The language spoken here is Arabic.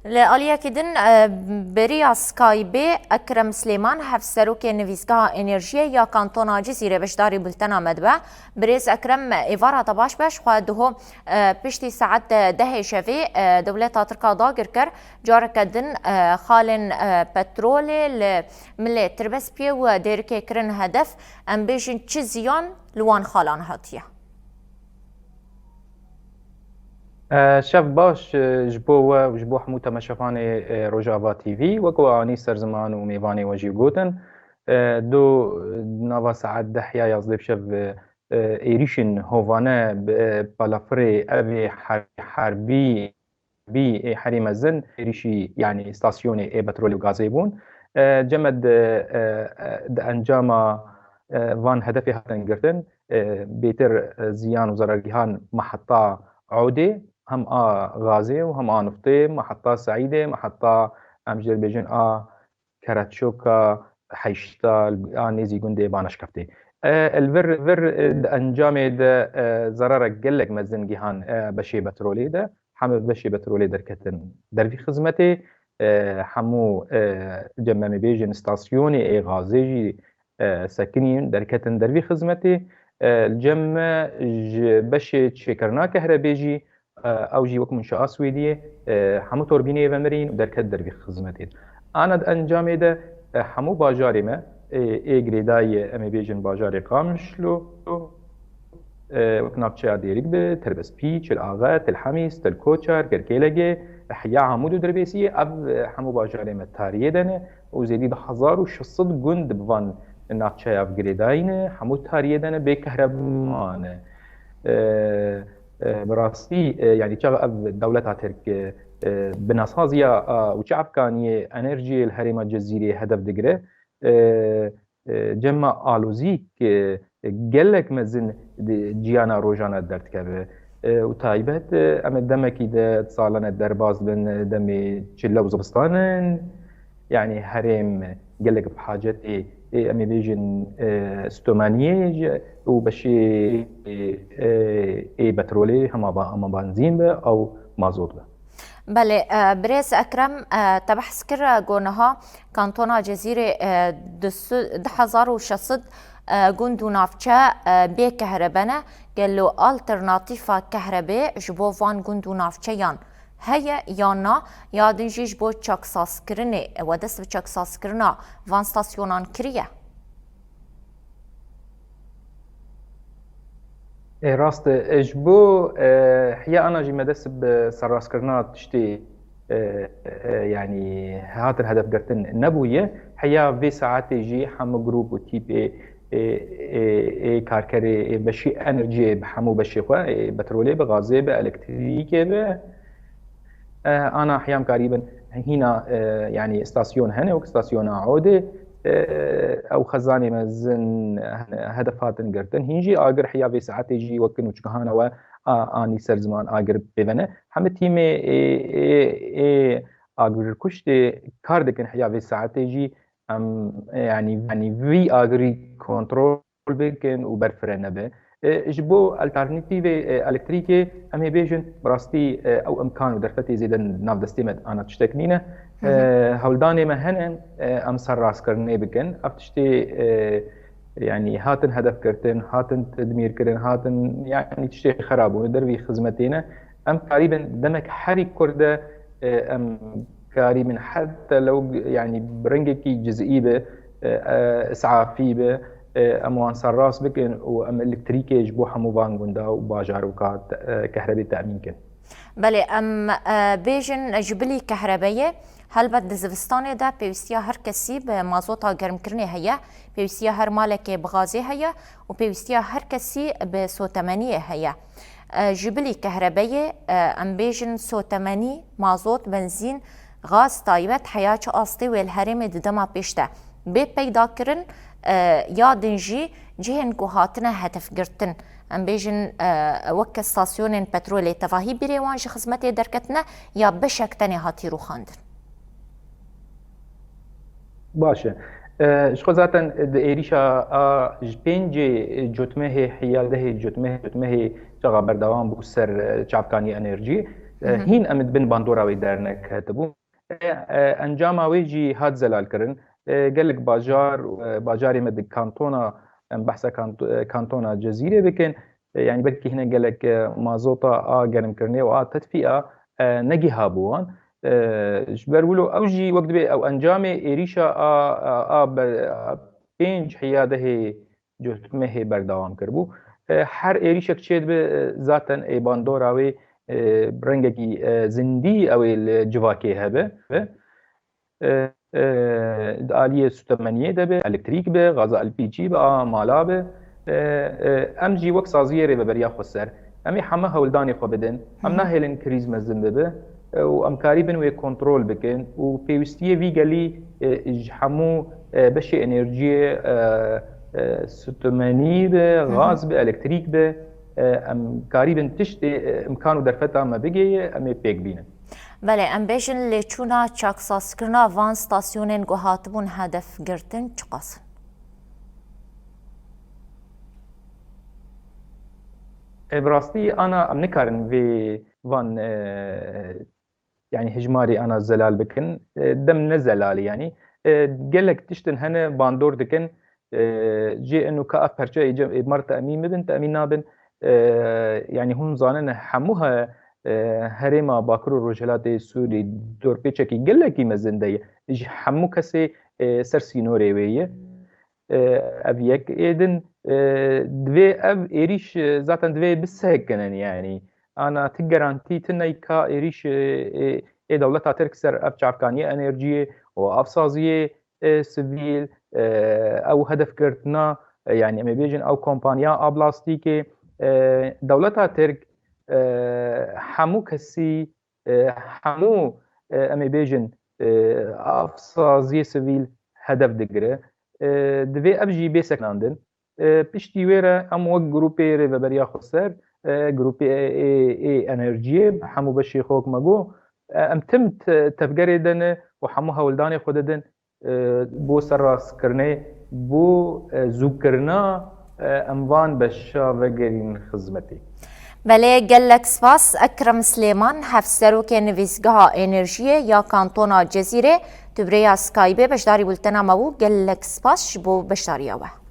لآلية كدن بريا سكايبي أكرم سليمان حف سروكي نویزگاه انرژی یا کانتونا جزیره بشداری بلتنا مدبع بريز أكرم إيفارا طباش باش خواده بشتي ساعت ده شفي دولة تركا داگر كر جارك دن خالن بترولي لملي تربس بيه و ديركي كرن هدف ام بيجن چزيان لوان خالان هاتيه شەف باش ji bo we û ji bo hemû temaşefanê Rojava TV wek anî serziman û mêvanê we jî gotin du nava saet 10 ya 11 şev êrişên hovane bi balafirê evê herbî ê herî mezin êrişî yanî îstasyonê ê petrolê û gazê bûn cem di encama van hedefê hatin girtin bêtir ziyan û zerergîhan meheta عودي هم غازي وهم نفطي محطة سعيدة محطة أمجد بيجن كراتشوكا حيشتا نيزي جندي بانش كفتي الفر انجام ده ضرر قلق مزن جهان بشي بترولي ده حمد بشي بترولي دركتن در في خدمتي حمو جمامي بيجن ستاسيوني غازي ساكنين دركتن در في خدمتي الجم بشي تشكرنا كهربيجي او جي وك منشآت سويدية حمو توربيني ومرين ودركت در في خدمتي انا انجام ده حمو باجاري ما اي جريداي امي بيجن باجاري قامشلو وكنابتشا ديريك بتربس بيتش الاغات الحميس الكوتشار كركيلجي حيا عمود دربيسي اب حمو باجاري ما تاريه دنه وزيدي 1600 جند بفان نابتشا اف جريداين حمو تاريه دنه بكهربانه براسي يعني شغل دولتها ترك بناسازيا وشعب كاني انرجي الهريمه الجزيري هدف دقره جمع آلوزيك قالك مزن جيانا روجانا درتكبه وتايبت اما دمكي ده تصالنا درباز بن دمي تشلا وزبستان يعني هريم قالك بحاجتي امي بيجن ستومانيه وبشي اي بترولي هما بنزين او مازوت به بله بريس أكرم تبحث كرة جونها كانتونا جزيرة 1600 جندو نافچه بي كهربانه قالو الترناتيفا كهرباء جبو فان جندو نافچه يان هيا يانا يادن جيش بو چاكساس كرنه ودست بچاكساس كرنا فان ستاسيونان كريه راست اجبو حيا انا جي مدس بسراس كرنات تشتي يعني هات الهدف قرتن نبويه حيا في ساعات يجي حم جروب وتيب كاركري بشي انرجي بحمو بشي خوا بترولي بغازي بالكتريكي انا احيام قريبا هنا يعني استاسيون هنا وستاسيون عودي او خزاني مزن هدفات قرتن هيجي اقر حيا في ساعات يجي وكن وشكهانا و اني سر زمان اقر ببنه هم تيمي اقر كشت كاردكن حيا في ساعات يجي يعني في اقري كنترول بكن وبرفرنا به جبو الترناتيف الكتريكي ام بيجن براستي او امكان ودرفتي زيدن ناف دستيمت انا تشتكنينه هولداني ما هن ام سراس كرني بكن افتشتي يعني هاتن هدف كرتن هاتن تدمير كرن هاتن يعني تشتي خراب وندربي خدمتينا ام قريبا دمك حري كرده ام قريبا حتى لو يعني برنجكي جزئي به اسعافي به اموان سراس بكن وام الكتريكي جبو حمو بانغوندا وباجار وكات كهرباء تامين كن بله ام بيجن جبلي كهربائيه هل بد دزستانه ده بيوستيا هر کسی به مازوتا گرم کرنه هيا بيوستيا هر مالك بغازي هيا وبيوستيا هر کسی به سوتمانيه هيا جبلي كهربائيه ام بيجن سوتماني مازوت بنزين غاز تايبت حياة أصلي والهرم ددما بيشته بي پیدا کرن یا دنجی جهن کو هاتنه هدف گرتن ام بیجن وک استاسیون پترول تفاهی بریوان ج خدمت درکتنه یا بشکتنه هاتی رو خواندن باشه شخو ذاتا ایریشا پنج جتمه حیال ده جتمه جغا بردوام بو سر چابکانی انرژی هین امد بن باندوراوی درنک هتبو انجاماوی جی هات زلال کرن قالك باجاري مد كانتونا بحثا كانتونا جزيرة بكن يعني بلكي هنا قالك مازوطا قرم كرني تدفئة نجي هابوان جبر ولو اوجي وقت بي او انجامي ايريشا بينج حياده جوت مه بردوام کربو هر ايريشا كشيد به ذاتا اي باندوراوي برنگكي زندي او الجواكي هبه آلیه سوتمنیه دبه الکتریک به غاز LPG به مالا به ام جی وقت سازیه ری ببریا خسر امی همه هولدانی خو بدن ام نهلن کریز مزن ببه و ام کاری بن و کنترل بکن و پیوستیه وی گلی همو بشی انرژی سوتمنی به غاز به الکتریک به ام کاری بن تشت امکانو درفتا ما بگی امی پیک بینه بله ام بیشن لیچونا چاکساس کرنا وان ستاسیونین گوهاتبون هدف گرتن چقاس براستي انا ام نكارن في وان يعني هجماري انا زلال بكن دم نزلالي يعني قالك تشتن هنا باندور دكن جي انه كاف برجا مرت امين مدن تامين نابن يعني هم زانن حموها هرما باكرو روجلات سوري دور بيتشكي قالك مزنديه حمو كسي سرسينوري ويه افيك ايدن دوي اف ايريش زاتن دوي بسهكنن يعني انا تجرانتي تني كا ايريش اي دولتا تركسر اف چافكانيه انرجي و افسازيه سيفيل او هدف كرتنا يعني ام بيجن او كومبانيا ابلاستيكي دولتا ترك حمو كسي حمو ام بيجن افسازيه سيفيل هدف دقره دوی ابجی بیسک ناندن پشتی ویره ام وق گروپی ری و بریا خسر گروپی ای انرژی همو بشی خوک مگو ام تم تفگری دن و همو هولدانی خود دن بو سراس کرنه بو زوب کرنا اموان بشا وگرین خدمتی بله گلک سپاس اکرم سلیمان هفسروک نویزگاه انرژی یا کانتونا جزیره تبریا سکایبه بشداری بولتنا مبو گلک سپاس بو بشداری آوه